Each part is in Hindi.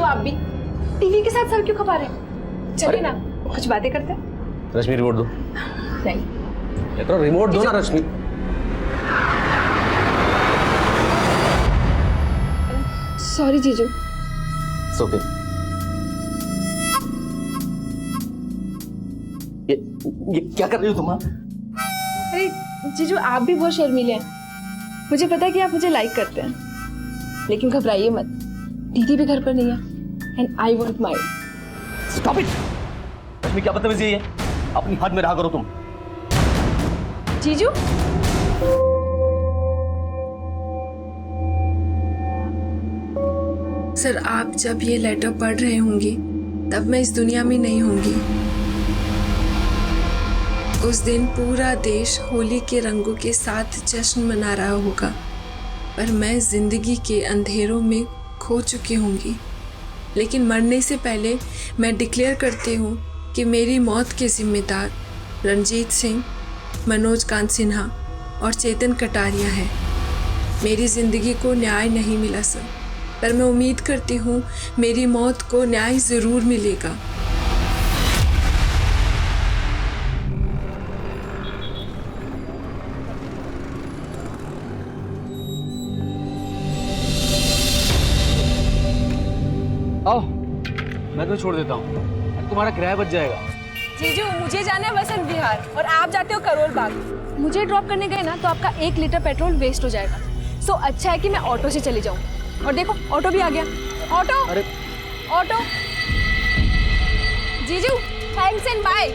आप भी टीवी के साथ सर क्यों खपा रहे हैं? चलिए ना कुछ बातें करते हैं। रश्मि रिमोट दो। नहीं तो रिमोट दो ना रश्मि। सॉरी जीजू। ओके। ये क्या कर रही हो तुम? अरे जीजू आप भी बहुत शर्मीले हैं। मुझे पता है कि आप मुझे लाइक करते हैं, लेकिन घबराइए मत, दीदी भी घर पर नहीं है and I won't mind. Stop it. Rashmi क्या बदतमीजी है? अपनी हद में रहा करो तुम। जीजू सर, आप जब ये लेटर पढ़ रहे होंगी तब मैं इस दुनिया में नहीं होंगी। उस दिन पूरा देश होली के रंगों के साथ जश्न मना रहा होगा, पर मैं जिंदगी के अंधेरों में खो चुकी होंगी। लेकिन मरने से पहले मैं डिक्लेयर करती हूँ कि मेरी मौत के जिम्मेदार रणजीत सिंह, मनोज कांत सिन्हा और चेतन कटारिया हैं। मेरी ज़िंदगी को न्याय नहीं मिला सर, पर मैं उम्मीद करती हूँ मेरी मौत को न्याय ज़रूर मिलेगा। आओ, मैं तो छोड़ देता हूँ, तुम्हारा किराया बच जाएगा। जीजू मुझे जाना है वसंत विहार और आप जाते हो करोल बाग। मुझे ड्रॉप करने गए ना तो आपका 1 लीटर पेट्रोल वेस्ट हो जाएगा। सो अच्छा है कि मैं ऑटो से चली जाऊँ। और देखो ऑटो भी आ गया। ऑटो, अरे ऑटो। जीजू thanks and bye.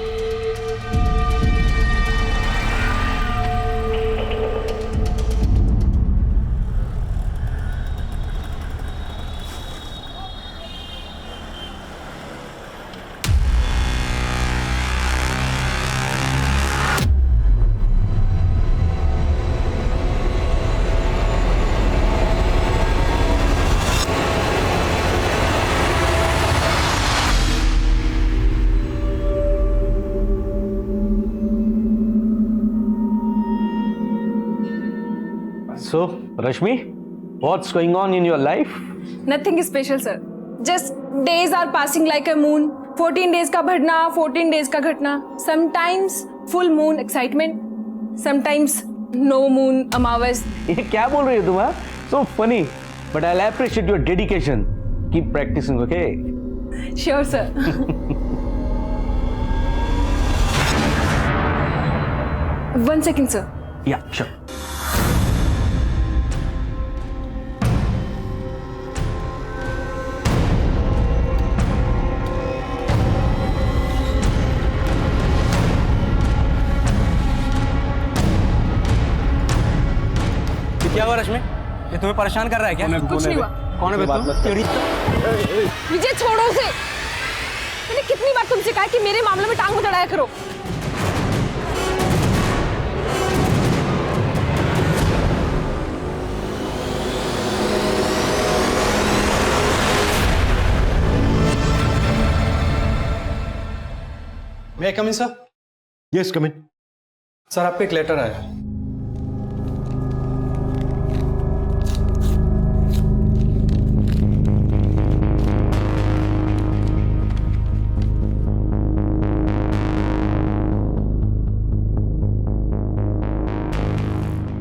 So, Rashmi, what's going on in your life? Nothing special sir. Just days are passing like a moon. 14 days का बढ़ना, 14 days का घटना. Sometimes full moon excitement. Sometimes no moon अमावस. ये क्या बोल रही हो तुम? So funny, but I'll appreciate your dedication. Keep practicing, okay? Sure sir. One second sir. Yeah, sure. क्या हुआ रश्मि? ये तुम्हें परेशान कर रहा है क्या? कुछ नहीं हुआ। कौन है बे तू? विजय छोड़ो उसे। मैंने कितनी बार तुमसे कहा कि मेरे मामले में टांग मत अड़ाया करो। May I come in, sir? Yes, come in. Sir आपको एक लेटर आया है।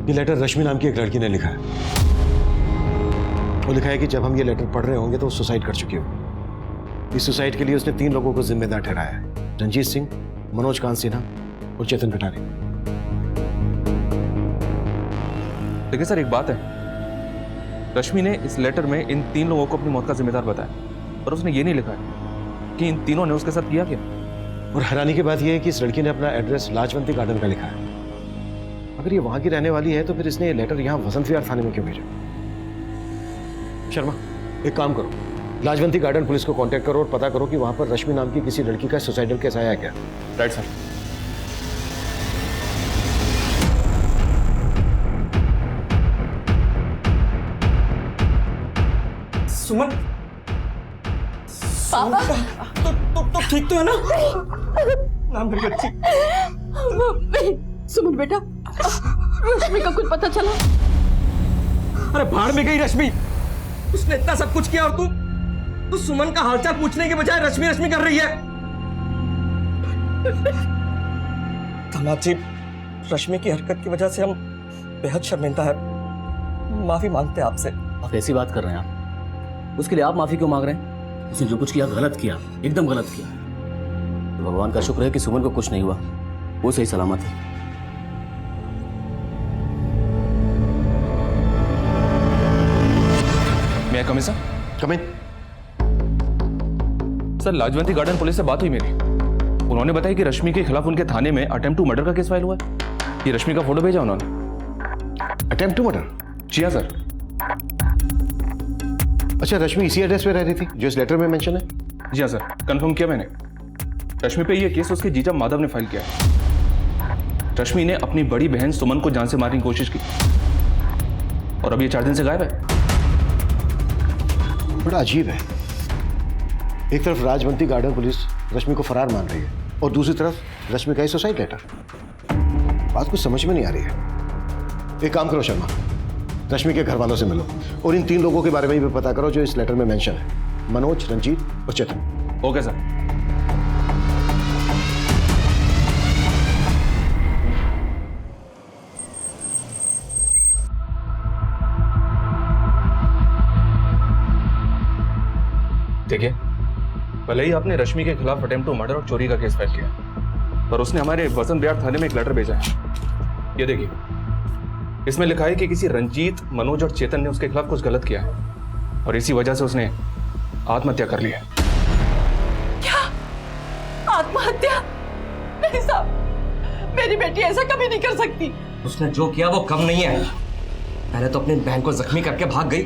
ये लेटर रश्मि नाम की एक लड़की ने लिखा है। वो लिखा है कि जब हम ये लेटर पढ़ रहे होंगे तो वो सुसाइड कर चुकी हो। इस सुसाइड के लिए उसने 3 लोगों को जिम्मेदार ठहराया है, रणजीत सिंह, मनोज कांत सिन्हा और चेतन कटारिया। देखिए सर, एक बात है, रश्मि ने इस लेटर में इन 3 लोगों को अपनी मौत का जिम्मेदार बताया, पर उसने ये नहीं लिखा है कि इन तीनों ने उसके साथ किया क्या। और हैरानी की बात यह है कि इस लड़की ने अपना एड्रेस लाजवंती गार्डन का लिखा है। अगर ये वहां की रहने वाली है तो फिर इसने ये लेटर यहाँ वसंत विहार थाने में क्यों भेजा? शर्मा, एक काम करो, लाजवंती गार्डन पुलिस को कांटेक्ट करो और पता करो कि वहां पर रश्मि नाम की किसी लड़की का सुसाइडल केस आया है क्या। Right sir. सुमन, पापा तो ठीक तो है ना? नाम मेरी बच्ची। सुमन बेटा, रश्मि का कुछ पता चला? अरे भाड़ में गई रश्मि, उसने इतना सब कुछ किया और तू तू सुमन का हालचाल पूछने के बजाय रश्मि रश्मि कर रही है। दामाद जी, रश्मि की हरकत की वजह से हम बेहद शर्मिंदा है, माफी मांगते हैं आपसे। आप ऐसी बात कर रहे हैं आप? उसके लिए आप माफी क्यों मांग रहे हैं? उसने जो कुछ किया गलत किया, एकदम गलत किया। तो भगवान का शुक्र है कि सुमन को कुछ नहीं हुआ, वो सही सलामत है। मैं कम सर? कम इन। सर, लाजवंती गार्डन पुलिस से बात हुई मेरी। उन्होंने बताया कि रश्मि के खिलाफ उनके थाने में अटेम्प्ट टू मर्डर का केस फाइल हुआ है। ये रश्मि का फोटो भेजा उन्होंने। Attempt to murder? जी हाँ सर। अच्छा, रश्मि इसी एड्रेस पे रह रही थी जो इस लेटर में मेंशन है? जी हाँ सर, कंफर्म किया मैंने। रश्मि पे ये केस उसके जीजा माधव ने फाइल किया है। रश्मि ने अपनी बड़ी बहन सुमन को जान से मारने की कोशिश की और अब ये 4 दिन से गायब है। बड़ा अजीब है, एक तरफ राजवंती गार्डन पुलिस रश्मि को फरार मान रही है और दूसरी तरफ रश्मि का ही सुसाइड लेटर। बात कुछ समझ में नहीं आ रही है। एक काम करो शर्मा, रश्मि के घर वालों से मिलो और इन 3 लोगों के बारे में भी पता करो जो इस लेटर में मेंशन है, मनोज, रंजीत और चेतन। Okay sir. देखिए, भले ही आपने रश्मि के खिलाफ अटेम्प्ट टू मर्डर और चोरी का केस फाइल किया, पर उसने हमारे वसंत विहार थाने में एक लेटर भेजा है। ये देखिए, इसमें लिखा है कि किसी रंजीत, मनोज और चेतन ने उसके खिलाफ कुछ गलत किया है और इसी वजह से उसने आत्महत्या कर ली है। क्या? आत्महत्या? नहीं साहब, मेरी बेटी ऐसा कभी नहीं कर सकती। उसने जो किया वो कम नहीं है। पहले तो अपनी बहन को जख्मी करके भाग गई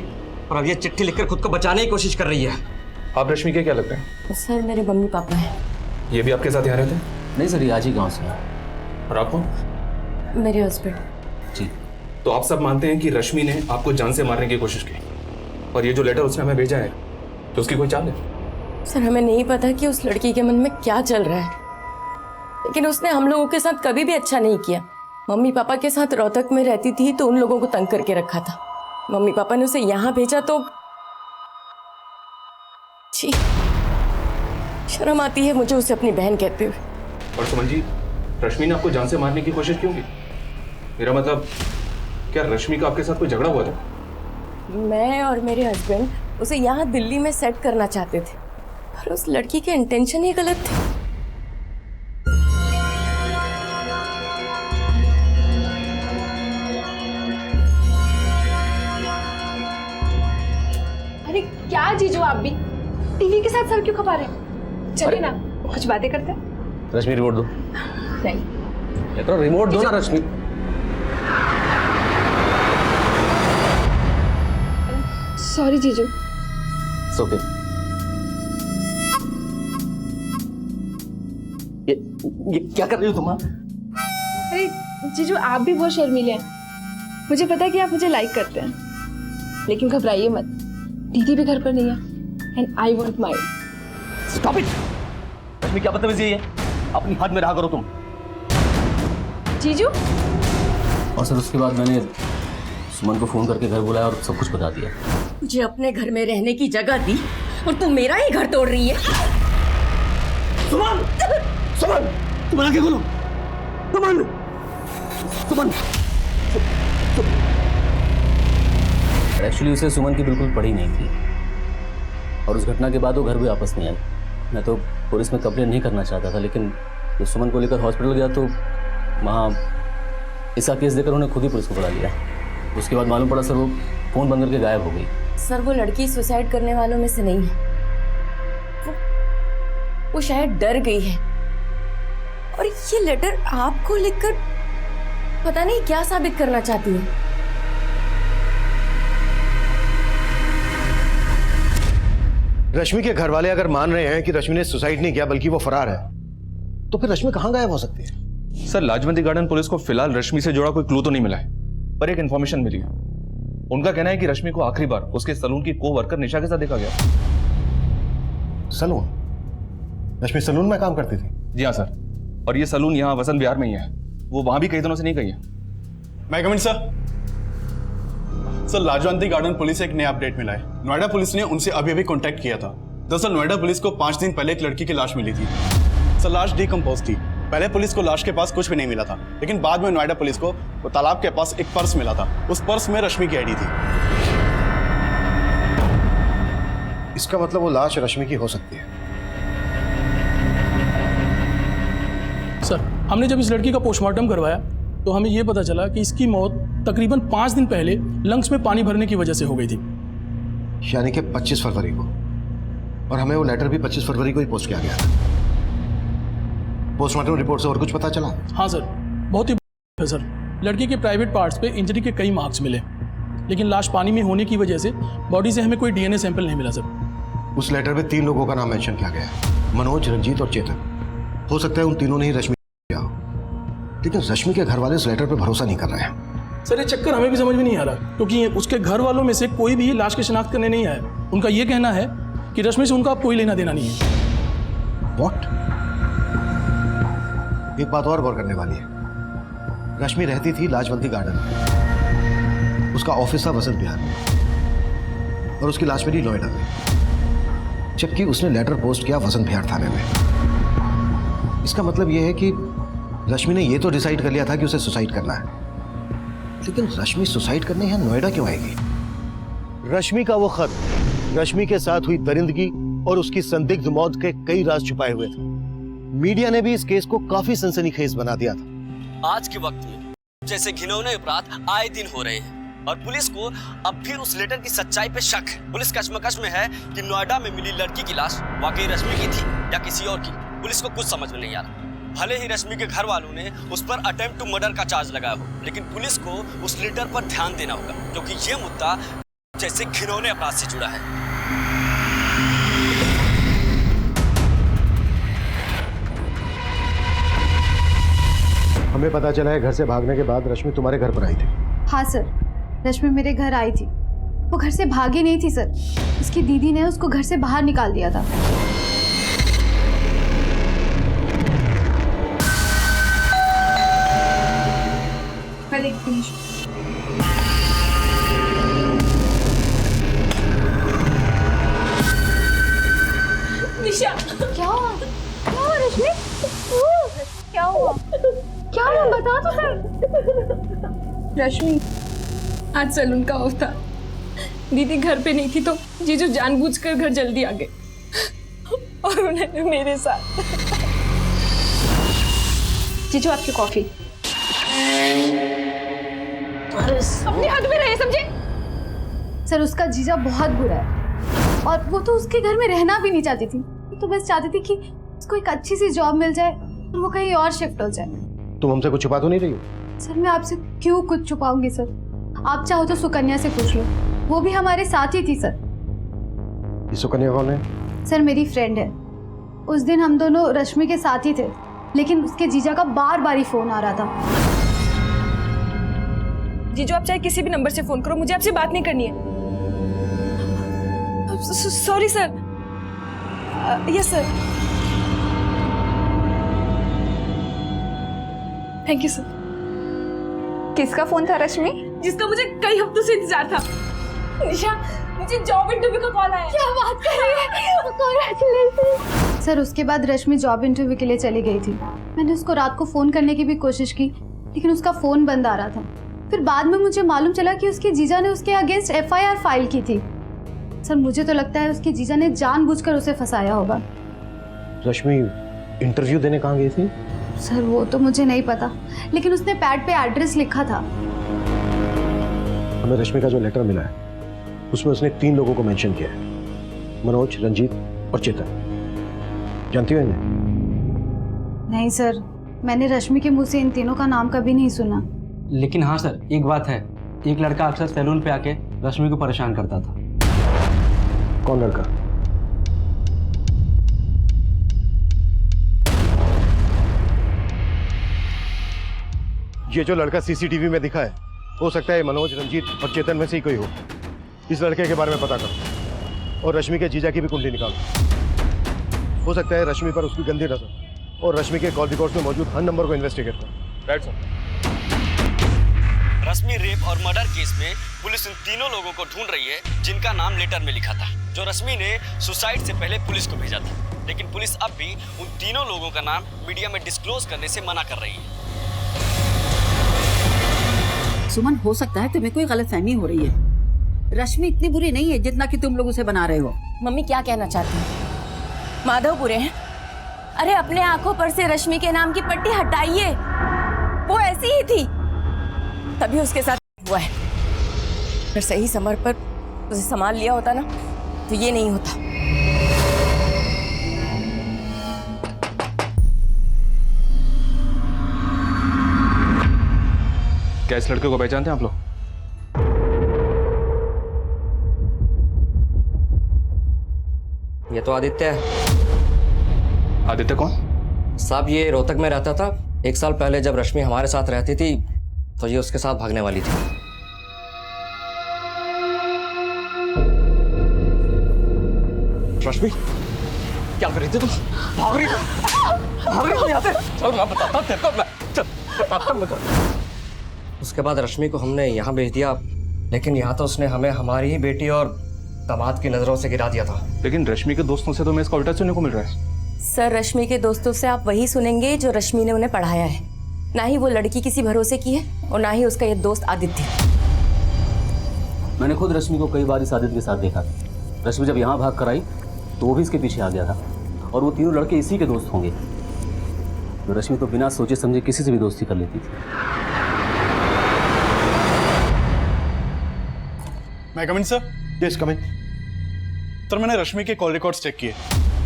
और अब ये चिट्ठी लिखकर खुद को बचाने की कोशिश कर रही है। आप रश्मि के क्या लगते हैं? सर, मेरे मम्मी पापा हैं। ये भी आपके साथ यहाँ रहते हैं? नहीं सर, ये आज ही गाँव से है। और आपको? मेरे हस्बैंड। जी। तो आप सब मानते हैं कि रश्मि ने आपको जान से मारने की कोशिश की और ये जो लेटर उसने हमें भेजा है तो उसकी कोई चाल है? सर, हमें नहीं पता कि उस लड़की के मन में क्या चल रहा है, लेकिन उसने हम लोगों के साथ कभी भी अच्छा नहीं किया। मम्मी पापा के साथ रोहतक में रहती थी तो उन लोगों को तंग करके रखा था। मम्मी पापा ने उसे यहाँ भेजा तो छी, शर्म आती है मुझे उसे अपनी बहन कहते हुए। और सुमन जी, रश्मि ने आपको जान से मारने की कोशिश क्यों की? मेरा मतलब, क्या रश्मि का आपके साथ कोई झगड़ा हुआ था? मैं और मेरे हस्बैंड उसे यहाँ दिल्ली में सेट करना चाहते थे, पर उस लड़की के इंटेंशन ही गलत थे। अरे क्या जीजू, आप भी टीवी के साथ सर क्यों खपा रहे हैं? चलिए ना, कुछ बातें करते हैं। रश्मि रिमोट दो। नहीं, रिमोट दो ना रश्मि। सॉरी जीजू। ओके। ये क्या कर रही हो तुम? अरे जीजू, आप भी बहुत शर्मीले हैं। मुझे पता है कि आप मुझे लाइक करते हैं, लेकिन घबराइए मत, दीदी भी घर पर नहीं है and I want my. Stop it. Rashmi, क्या बदतमीजी है? अपनी हद में रहा करो तुम। जीजू? और सर, उसके बाद मैंने सुमन को फोन करके घर बुलाया और सब कुछ बता दिया। मुझे अपने घर में रहने की जगह दी और तू मेरा ही घर तोड़ रही है। सुमन! सुमन! तुम आके खोलो। सुमन! सुमन! एक्चुअली उसे सुमन की बिल्कुल पड़ी नहीं थी और उस घटना के बाद वो घर भी वापस नहीं आई। मैं तो पुलिस में कंप्लेन नहीं करना चाहता था, लेकिन जब सुमन को लेकर हॉस्पिटल गया तो वहाँ इसका केस देकर उन्होंने खुद ही पुलिस को बुला लिया। उसके बाद मालूम पड़ा सर, वो फोन बंद करके गायब हो गई। सर, वो लड़की सुसाइड करने वालों में से नहीं है। वो शायद डर गई है और ये लेटर आपको लिखकर पता नहीं क्या साबित करना चाहती है। रश्मि के घर वाले अगर मान रहे हैं कि रश्मि ने सुसाइड नहीं किया बल्कि वो फरार है, तो फिर रश्मि कहाँ गायब हो सकती है? सर, लाजवंती गार्डन पुलिस को फिलहाल रश्मि से जुड़ा कोई क्लू तो नहीं मिला है, पर एक इन्फॉर्मेशन मिली है। उनका कहना है कि रश्मि को आखिरी बार उसके सलून की को वर्कर निशा के साथ देखा गया। सलून? रश्मि सलून में काम करती थी? जी हाँ सर, और ये सलून यहाँ वसंत विहार में ही है। वो वहां भी कई दिनों से नहीं गई है। मैं कमिंग सर? सर, लाजवंती गार्डन पुलिस से एक नया अपडेट मिला है। नोएडा पुलिस ने उनसे अभी अभी कांटेक्ट किया था दरअसल नोएडा पुलिस को 5 दिन पहले एक लड़की की लाश मिली थी। सर लाश डिकम्पोज थी। पहले पुलिस को लाश के पास कुछ भी नहीं मिला था, लेकिन बाद में नोएडा पुलिस को वो तालाब के पास एक पर्स मिला था। उस पर्स में रश्मि की आईडी थी। इसका मतलब वो लाश रश्मि की हो सकती है। सर, हमने जब इस लड़की का पोस्टमार्टम करवाया तो हमें यह पता चला कि इसकी मौत तकरीबन 5 दिन पहले लंग्स में पानी भरने की वजह से हो गई थी। यानी कि 25 फरवरी को। और हमें वो लेटर भी 25 फरवरी को ही पोस्ट किया गया था। पोस्टमार्टम रिपोर्ट से और कुछ पता चला? हाँ सर, बहुत ही है सर। लड़की के प्राइवेट पार्ट्स पे इंजरी के कई मार्क्स मिले, लेकिन लाश पानी में होने की वजह से बॉडी से हमें कोई डीएनए सैंपल नहीं मिला सर। उस लेटर में 3 लोगों का नाम मेंशन किया गया है, मनोज, रंजीत और चेतन। हो सकता है उन तीनों ने ही रश्मि किया हो, लेकिन रश्मि के घर वाले इस लेटर पर भरोसा नहीं कर रहे हैं। सर ये चक्कर हमें भी समझ में नहीं आ रहा, क्योंकि उसके घर वालों में से कोई भी लाश की शिनाख्त करने नहीं आया। उनका ये कहना है कि रश्मि से उनका अब कोई लेना देना नहीं है। What? एक बात और गौर करने वाली है। रश्मि रहती थी लाजवंती गार्डन में, उसका ऑफिस था वसंत विहार में, और उसकी लाश मिली नोएडा में, जबकि उसने लेटर पोस्ट किया वसंत विहार थाने में। इसका मतलब यह है कि रश्मि ने यह तो डिसाइड कर लिया था कि उसे सुसाइड करना है, लेकिन रश्मि सुसाइड करने यहाँ नोएडा क्यों आएगी? रश्मि का वो खत, रश्मि के साथ हुई दरिंदगी और उसकी संदिग्ध मौत के कई राज छुपाए हुए थे। मीडिया ने भी इस केस को काफी सनसनीखेज बना दिया था। आज के वक्त में जैसे घिनौने अपराध आए दिन हो रहे हैं और पुलिस को अब फिर उस लेटर की सच्चाई पे शक है। पुलिस कश्मकश में है कि नोएडा में मिली लड़की की लाश वाकई रश्मि की थी या किसी और की। पुलिस को कुछ समझ में नहीं आ रहा। भले ही रश्मि के घर वालों ने उस पर अटेम्प्ट टू मर्डर का चार्ज लगाया हो, लेकिन पुलिस को उस लेटर पर ध्यान देना होगा, क्योंकि ये मुद्दा जैसे घिनौने अपराध से जुड़ा है। हमें पता चला है घर से भागने के बाद रश्मि तुम्हारे घर पर आई थी। हाँ सर, रश्मि मेरे घर आई थी। वो घर से भागी नहीं थी सर, उसकी दीदी ने उसको घर से बाहर निकाल दिया था। निशा, क्या हुआ? क्या हुआ रश्मि? क्या हुआ? क्या हुआ बता तो सर। रश्मि, आज सैलून का ऑफ था। दीदी घर पे नहीं थी तो जीजू जानबूझकर घर जल्दी आ गए और उन्होंने मेरे साथ। जीजू आपकी कॉफी। अपने हाथ में रहे, समझे? सर उसका जीजा बहुत बुरा है और वो तो उसके घर में रहना भी नहीं चाहती थी। वो तो बस चाहती थी कि उसको एक अच्छी सी जॉब मिल जाए और वो कहीं और शिफ्ट हो जाए। तुम हमसे कुछ छुपा तो नहीं रही हो? सर मैं आपसे क्यों कुछ छुपाऊंगी सर? आप चाहो तो सुकन्या से पूछ लो, वो भी हमारे साथ ही थी सर। ये सुकन्या कौन है? सर मेरी फ्रेंड है। उस दिन हम दोनों रश्मि के साथ ही थे, लेकिन उसके जीजा का बार बार ही फोन आ रहा था। जीजू आप चाहे किसी भी नंबर से फोन करो, मुझे आपसे बात नहीं करनी है। Sorry sir. Yes sir. Thank you sir. किसका फोन था रश्मि? जिसका मुझे कई हफ्तों से इंतजार था। निशा, मुझे जॉब इंटरव्यू का कॉल आया। क्या बात कर रही है? कांग्रेचुलेशन। सर उसके बाद रश्मि जॉब इंटरव्यू के लिए चली गई थी। मैंने उसको रात को फोन करने की भी कोशिश की, लेकिन उसका फोन बंद आ रहा था। फिर बाद में मुझे मालूम चला कि उसके जीजा ने उसके अगेंस्ट FIR फाइल की थी। सर मुझे तो लगता है उसके जीजा ने जानबूझकर उसे फंसाया होगा। रश्मि इंटरव्यू देने कहाँ गई थी? सर वो तो मुझे नहीं पता, लेकिन उसने पैड पे एड्रेस लिखा था। हमें रश्मि का जो लेटर मिला है उसमें उसने 3 लोगों को मेंशन किया है, मनोज, रंजीत और चेतन। जानती हो इन्हें? नहीं सर, मैंने रश्मि के मुंह से इन तीनों का नाम कभी नहीं सुना। लेकिन हाँ सर, एक बात है, एक लड़का अक्सर सैलून पे आके रश्मि को परेशान करता था। कौन लड़का? ये जो लड़का CCTV में दिखा है, हो सकता है मनोज, रंजीत और चेतन में से ही कोई हो। इस लड़के के बारे में पता करो और रश्मि के जीजा की भी कुंडली निकालो। हो सकता है रश्मि पर उसकी गंदी नजर और रश्मि के कॉल रिकॉर्ड्स में मौजूद हर नंबर को इन्वेस्टिगेट करो। Right sir. रश्मि रेप और मर्डर केस में पुलिस इन तीनों लोगों को ढूंढ रही है जिनका नाम लेटर में लिखा था, जो रश्मि ने सुसाइड से पहले पुलिस को भेजा था। लेकिन पुलिस अब भी उन तीनों लोगों का नाम मीडिया में डिस्क्लोज करने से मना कर रही है। सुमन, हो सकता है तुम्हें कोई गलतफहमी हो रही है। रश्मि इतनी बुरी नहीं है जितना कि तुम लोग उसे बना रहे हो। मम्मी क्या कहना चाहती हैं? माधव बुरे हैं? अरे अपने आंखों पर से रश्मि के नाम की पट्टी हटाइए, वो ऐसी ही थी तभी उसके साथ हुआ है। अगर सही समय पर उसे संभाल लिया होता ना तो ये नहीं होता। क्या इस लड़के को पहचानते हैं आप लोग? ये तो आदित्य है। आदित्य कौन? साहब ये रोहतक में रहता था। 1 साल पहले जब रश्मि हमारे साथ रहती थी तो ये उसके साथ भागने वाली थी। रश्मि, क्या कर रही थी तुम? भाग रही हो यहाँ से? चल मैं बताता तेरे को, मैं चल बताता मुझे। उसके बाद रश्मि को हमने यहाँ भेज दिया, लेकिन यहाँ तो उसने हमें हमारी ही बेटी और दामाद की नजरों से गिरा दिया था। लेकिन रश्मि के दोस्तों से तो मैं इसका उल्टा सुनने को मिल रहा है। सर, रश्मि के दोस्तों से आप वही सुनेंगे जो रश्मि ने उन्हें पढ़ाया है। ना ही वो लड़की किसी भरोसे की है और ना ही उसका ये दोस्त आदित्य। मैंने खुद रश्मि को कई बार इस आदित्य के साथ देखा था। रश्मि जब यहाँ भाग कर आई तो वो भी इसके पीछे आ गया था, और वो तीनों लड़के इसी के दोस्त होंगे। तो रश्मि तो बिना सोचे समझे किसी से भी दोस्ती कर लेती थी। मैं कम इन सर? यस कम इन। सर मैंने रश्मि के कॉल रिकॉर्ड्स चेक किए।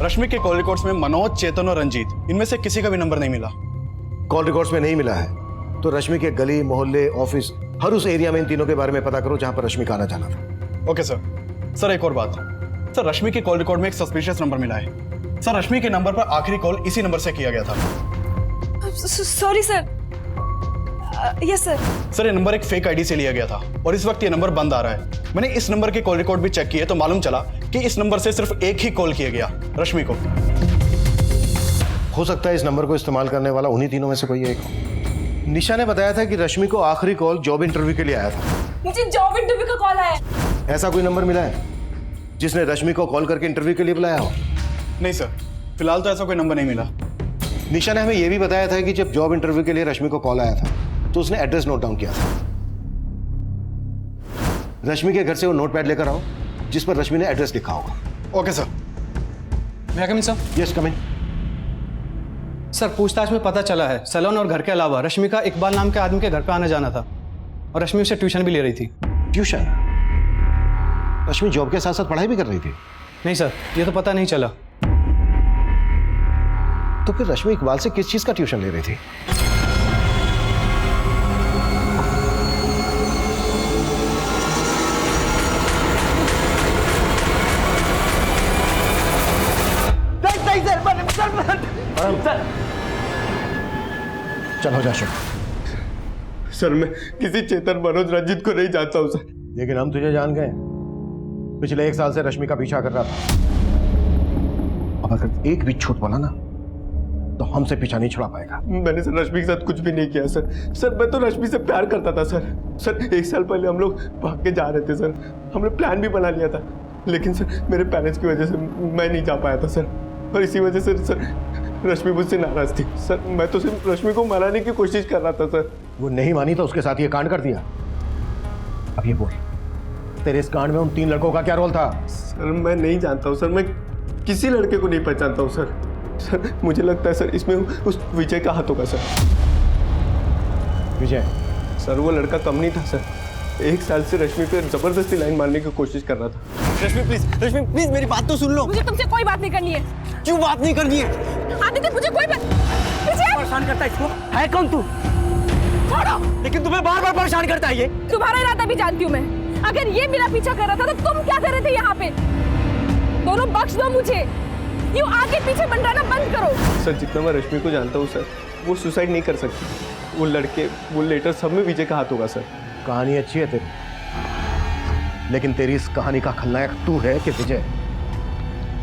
रश्मि के कॉल रिकॉर्ड्स में मनोज, चेतन और रंजीत, इनमें से किसी का भी नंबर नहीं मिला। कॉल रिकॉर्ड्स में नहीं मिला है तो रश्मि के गली, मोहल्ले, ऑफिस, हर उस एरिया में इन तीनों के बारे में पता करो जहां पर रश्मि का आना जाना था। Okay sir. सर एक और बात, सर रश्मि के कॉल रिकॉर्ड में एक सस्पिशियस नंबर मिला है। सर रश्मि के नंबर पर आखिरी कॉल इसी नंबर से किया गया था। Sorry sir. Yes sir. Sir ये नंबर एक फेक आईडी से लिया गया था और इस वक्त ये नंबर बंद आ रहा है। मैंने इस नंबर के कॉल रिकॉर्ड भी चेक किए तो मालूम चला कि इस नंबर से सिर्फ एक ही कॉल किया गया, रश्मि को। हो सकता है इस नंबर को इस्तेमाल करने वाला उन्हीं तीनों में से कोई एक हो। निशा ने बताया था कि रश्मि को आखिरी कॉल जॉब इंटरव्यू के लिए आया था। मुझे जॉब इंटरव्यू का कॉल आया। ऐसा कोई नंबर मिला है जिसने रश्मि को कॉल करके इंटरव्यू के लिए बुलाया हो? नहीं सर, फिलहाल तो ऐसा कोई नंबर नहीं मिला। निशा ने हमें यह भी बताया था कि जब जॉब इंटरव्यू के लिए रश्मि को कॉल आया था तो उसने एड्रेस नोट डाउन किया था। रश्मि के घर से वो नोटपैड लेकर आओ जिस पर रश्मि ने एड्रेस लिखा होगा। Okay sir. मैं कम इन सर? यस कम इन। सर, पूछताछ में पता चला है सैलून और घर के अलावा रश्मि का इकबाल नाम के आदमी के घर पे आना जाना था और रश्मि उसे ट्यूशन भी ले रही थी। ट्यूशन? रश्मि जॉब के साथ साथ पढ़ाई भी कर रही थी? नहीं सर, ये तो पता नहीं चला। तो फिर रश्मि इकबाल से किस चीज का ट्यूशन ले रही थी? चलो जा शुभ। सर मैं किसी चेतन, मनोज, रंजीत को नहीं जानता हूँ सर। लेकिन हम तुझे जान गए। पिछले 1 साल से रश्मि का पीछा कर रहा था। अब अगर एक भी छूट पड़ा ना तो हमसे पीछा नहीं छुड़ा पाएगा। मैंने सर रश्मि के साथ कुछ भी नहीं किया सर। सर मैं तो रश्मि से प्यार करता था सर। सर 1 साल पहले हम लोग भाग के जा रहे थे सर। हमने प्लान भी बना लिया था, लेकिन सर मेरे पेरेंट्स की वजह से मैं नहीं जा पाया था सर। और इसी वजह से सर रश्मि मुझसे नाराज थी सर। मैं तो सिर्फ रश्मि को मनाने की कोशिश कर रहा था सर। वो नहीं मानी तो उसके साथ ये कांड कर दिया। अब ये बोल, तेरे इस कांड में उन 3 लड़कों का क्या रोल था? सर मैं नहीं जानता हूँ सर। मैं किसी लड़के को नहीं पहचानता हूँ सर। सर मुझे लगता है सर इसमें उस विजय का हाथ होगा सर। विजय? सर वो लड़का कम नहीं था सर। 1 साल से रश्मि पे जबरदस्ती लाइन मारने की कोशिश कर रहा था। रश्मि प्लीज मेरी बात तो सुन लो। मुझे तुमसे कोई बात नहीं करनी है। क्यों बात नहीं करनी है? आदित्य मुझे कोई बात। परेशान करता है इसको। है कौन तू? छोड़ो। लेकिन तुम्हें बार बार परेशान करता है ये। तुम्हारा इरादा भी जानती हूँ मैं। अगर ये मेरा पीछा कर रहा था तो तुम क्या कर रहे थे यहाँ पे? दोनों बख्श दो मुझे। यूँ आगे पीछे मंडराना बंद करो। सर जितना मैं रश्मि को जानता हूँ सर, वो सुसाइड नहीं कर सकती। वो लड़के, वो लेटर, सब में विजय का हाथ होगा सर। कहानी अच्छी है तेरी, लेकिन तेरी इस कहानी का खलनायक तू है कि विजय,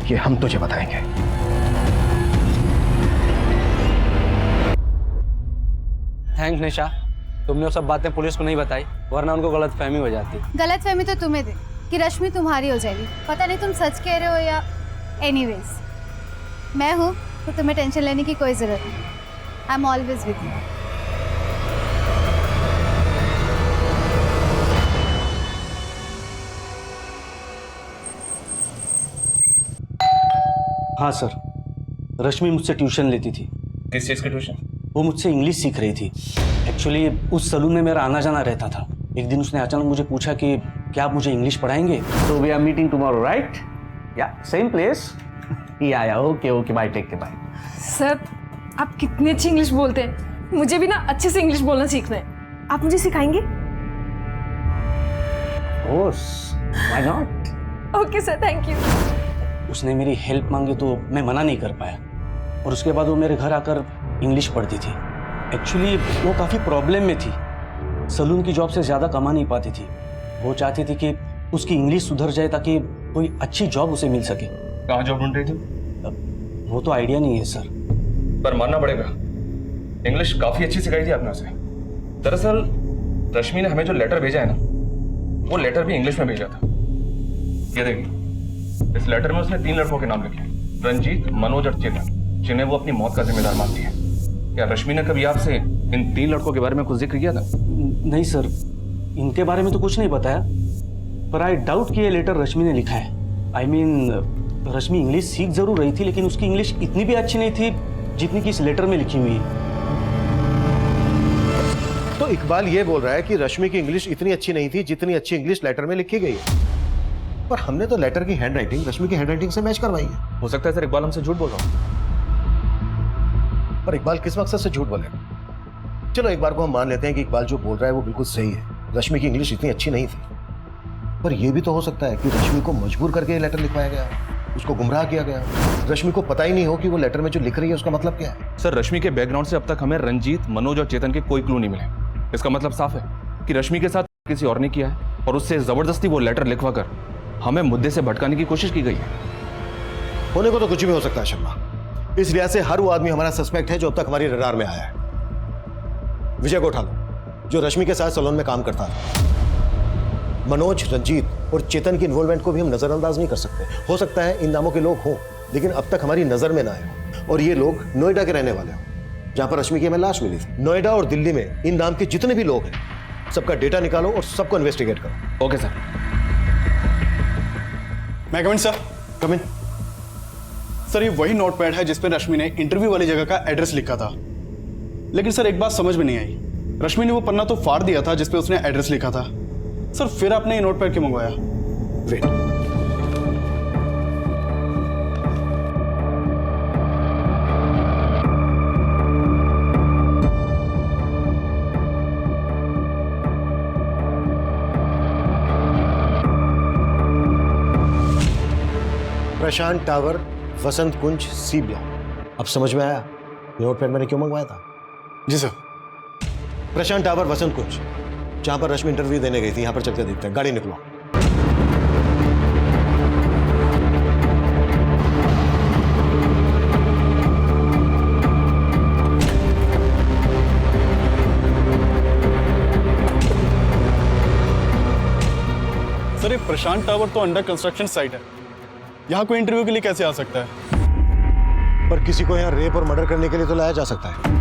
ये हम तुझे बताएंगे। थैंक्स निशा, तुमने वो सब बातें पुलिस को नहीं बताई, वरना उनको गलतफहमी हो जाती। गलतफहमी तो तुम्हें थी कि रश्मि तुम्हारी हो जाएगी। पता नहीं तुम सच कह रहे हो या एनीवेज, मैं हूँ तो तुम्हें टेंशन लेने की कोई ज़रूरत नहीं। I am always with you. हाँ सर, रश्मि मुझसे ट्यूशन लेती थी। किस चीज़ की ट्यूशन? वो मुझसे इंग्लिश सीख रही थी। एक्चुअली उस सलून में मेरा आना जाना रहता था। एक दिन उसने अचानक मुझे पूछा कि क्या आप मुझे इंग्लिश पढ़ाएंगे? तो we are meeting tomorrow, right? या सेम प्लेस? या okay okay, bye, take care bye. Sir आप कितनी अच्छी इंग्लिश बोलते हैं, मुझे भी ना अच्छे से इंग्लिश बोलना सीखना है। आप मुझे सिखाएंगे? Course, why not? Okay sir, thank you. उसने मेरी हेल्प मांगी तो मैं मना नहीं कर पाया, और उसके बाद वो मेरे घर आकर इंग्लिश पढ़ती थी। एक्चुअली वो काफ़ी प्रॉब्लम में थी, सलून की जॉब से ज़्यादा कमा नहीं पाती थी। वो चाहती थी कि उसकी इंग्लिश सुधर जाए ताकि कोई अच्छी जॉब उसे मिल सके। कहाँ जॉब ढूंढ रही थी? वो तो आइडिया नहीं है सर। पर मानना पड़ेगा, इंग्लिश काफ़ी अच्छी सिखाई थी आपने उसे। दरअसल रश्मि ने हमें जो लेटर भेजा है ना, वो लेटर भी इंग्लिश में भेजा था। ये देखिए, इस लेटर में उसने 3 लड़कों के नाम लिखे हैं, रंजीत, मनोज और चेतन, जिन्हें वो अपनी मौत का जिम्मेदार मानती है। क्या रश्मि ने कभी आपसे इन 3 लड़कों के बारे में कुछ जिक्र किया था? नहीं सर, इनके बारे में तो कुछ नहीं बताया, पर आई डाउट कि ये लेटर रश्मि ने लिखा है। आई मीन रश्मि इंग्लिश सीख जरूर रही थी, लेकिन उसकी इंग्लिश इतनी भी अच्छी नहीं थी जितनी कि इस लेटर में लिखी हुई है। तो इकबाल ये बोल रहा है कि रश्मि की इंग्लिश इतनी अच्छी नहीं थी जितनी अच्छी इंग्लिश लेटर में लिखी गई है। पर हमने तो लेटर की हैंडराइटिंग रश्मि की हैंडराइटिंग से मैच करवाई है। हो सकता है सर इकबाल हमसे झूठ बोल रहा हूँ। पर इकबाल किस मकसद से झूठ बोलेगा? चलो एक बार को हम मान लेते हैं कि इकबाल जो बोल रहा है वो बिल्कुल सही है, रश्मि की इंग्लिश इतनी अच्छी नहीं थी। पर यह भी तो हो सकता है कि रश्मि को मजबूर करके ये लेटर लिखवाया गया, उसको गुमराह किया गया। रश्मि को पता ही नहीं हो कि वो लेटर में जो लिख रही है उसका मतलब क्या है। सर रश्मि के बैकग्राउंड से अब तक हमें रंजीत, मनोज और चेतन के कोई क्लू नहीं मिले। इसका मतलब साफ है कि रश्मि के साथ किसी और ने किया है, और उससे जबरदस्ती वो लेटर लिखवा कर हमें मुद्दे से भटकाने की कोशिश की गई है। होने को तो कुछ भी हो सकता है शर्मा। इस लिहाज से हर वो आदमी हमारा सस्पेक्ट है जो अब तक हमारी रडार में आया है। विजय को उठा लो, जो रश्मि के साथ सैलून में काम करता था। मनोज, रंजीत और चेतन की इन्वॉल्वमेंट को भी हम नजरअंदाज नहीं कर सकते। हो सकता है इन नामों के लोग हों, लेकिन अब तक हमारी नजर में ना आए हों, और ये लोग नोएडा के रहने वाले हों, जहां पर रश्मि की हमें लाश मिली थी। नोएडा और दिल्ली में इन नाम के जितने भी लोग हैं, सबका डेटा निकालो और सबको इन्वेस्टिगेट करो। Okay sir. मैं कम इन सर? कम इन। सर ये वही नोटपैड है जिस पर रश्मि ने इंटरव्यू वाली जगह का एड्रेस लिखा था। लेकिन सर एक बात समझ में नहीं आई, रश्मि ने वो पन्ना तो फाड़ दिया था जिस पे उसने एड्रेस लिखा था। सर फिर आपने ये नोटपैड क्यों मंगवाया? वेट, प्रशांत टावर, वसंत कुंज, सी ब्लॉक। अब समझ में आया नोटपैड मैंने क्यों मंगवाया था? जी सर। प्रशांत टावर, वसंत कुंज, जहां पर रश्मि इंटरव्यू देने गई थी, यहां पर चलकर देखते हैं। गाड़ी निकलो। सर ये प्रशांत टावर तो अंडर कंस्ट्रक्शन साइट है, यहाँ कोई इंटरव्यू के लिए कैसे आ सकता है? पर किसी को यहाँ रेप और मर्डर करने के लिए तो लाया जा सकता है।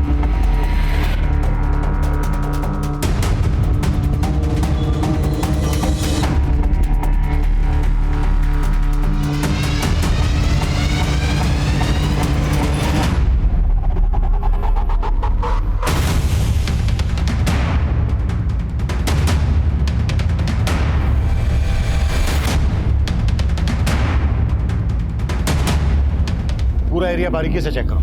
पूरा एरिया बारीकी से चेक करो।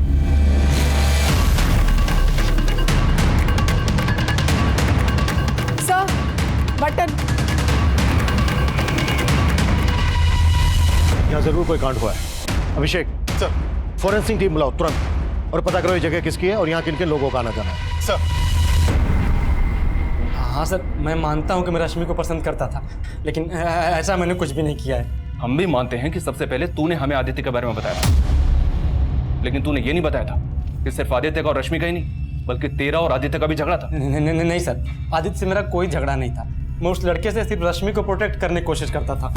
Sir button. यहाँ जरूर कोई कांड हुआ है। अभिषेक सर, फॉरेंसिक टीम बुलाओ तुरंत, और पता करो ये जगह किसकी है और यहाँ किन किन लोगों का आना जाना है। सर। हाँ सर, मैं मानता हूँ कि मैं रश्मि को पसंद करता था, लेकिन ऐसा मैंने कुछ भी नहीं किया है। हम भी मानते हैं कि सबसे पहले तूने हमें आदित्य के बारे में बताया था, लेकिन तूने ये नहीं बताया था कि सिर्फ आदित्य का और रश्मि का ही नहीं, बल्कि तेरा और आदित्य का भी झगड़ा था। नहीं सर, आदित्य से मेरा कोई झगड़ा नहीं था। मैं उस लड़के से सिर्फ रश्मि को प्रोटेक्ट करने की कोशिश करता था।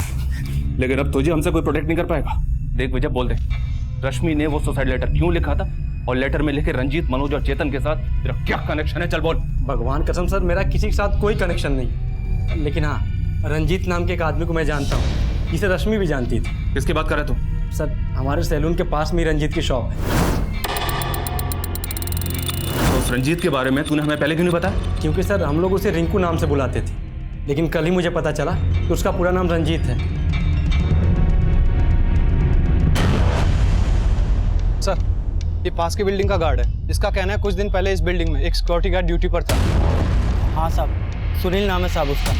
लेकिन अब तुझे हमसे कोई प्रोटेक्ट नहीं कर पाएगा। देख विजय, बोल दे, रश्मि ने वो सुसाइड लेटर क्यों लिखा था और लेटर में लिखे रंजीत, मनोज और चेतन के साथ तेरा क्या कनेक्शन है? चल बोल। भगवान कसम सर, मेरा किसी के साथ कोई कनेक्शन नहीं, लेकिन हाँ, रंजीत नाम के एक आदमी को मैं जानता हूँ, इसे रश्मि भी जानती थी। किसकी बात कर रहे तू? सर, हमारे सैलून के पास में रंजीत की शॉप है। तो उस रंजीत के बारे में तूने हमें पहले क्यों नहीं बताया? क्योंकि सर हम लोग उसे रिंकू नाम से बुलाते थे, लेकिन कल ही मुझे पता चला कि उसका पूरा नाम रंजीत है। सर, ये पास की बिल्डिंग का गार्ड है। इसका कहना है कुछ दिन पहले इस बिल्डिंग में एक सिक्योरिटी गार्ड ड्यूटी पर था। हाँ साहब, सुनील नाम है साहब उसका।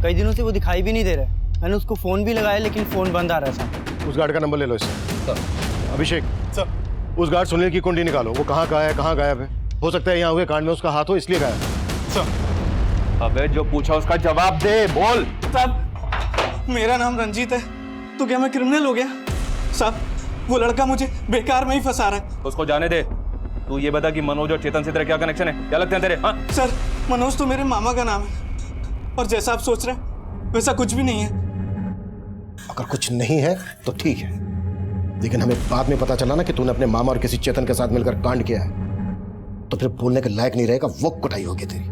कई दिनों से वो दिखाई भी नहीं दे रहा। मैंने उसको फ़ोन भी लगाया लेकिन फ़ोन बंद आ रहा है साहब। उस गार्ड का नंबर ले लो इससे। अभिषेक सर, उस गार्ड सुनील की कुंडली निकालो। वो कहाँ का है, कहाँ गायब है? हो सकता है यहाँ हुए कांड में उसका हाथ हो, इसलिए गायब है। सर, अबे जो पूछा उसका जवाब दे, बोल। साहब, मेरा नाम रंजीत है, तो क्या मैं क्रिमिनल हो गया? साहब, वो लड़का मुझे बेकार में ही फंसा रहा है। उसको जाने दे। तू ये बता कि मनोज और चेतन से तेरा क्या कनेक्शन है? क्या लगते हैं तेरे? हाँ सर, मनोज तो मेरे मामा का नाम है, और जैसा आप सोच रहे हैं वैसा कुछ भी नहीं है। अगर कुछ नहीं है तो ठीक है, लेकिन हमें बाद में पता चला ना कि तूने अपने मामा और किसी चेतन के साथ मिलकर कांड किया है, तो फिर बोलने के लायक नहीं रहेगा। वो कुटाई होगी तेरी।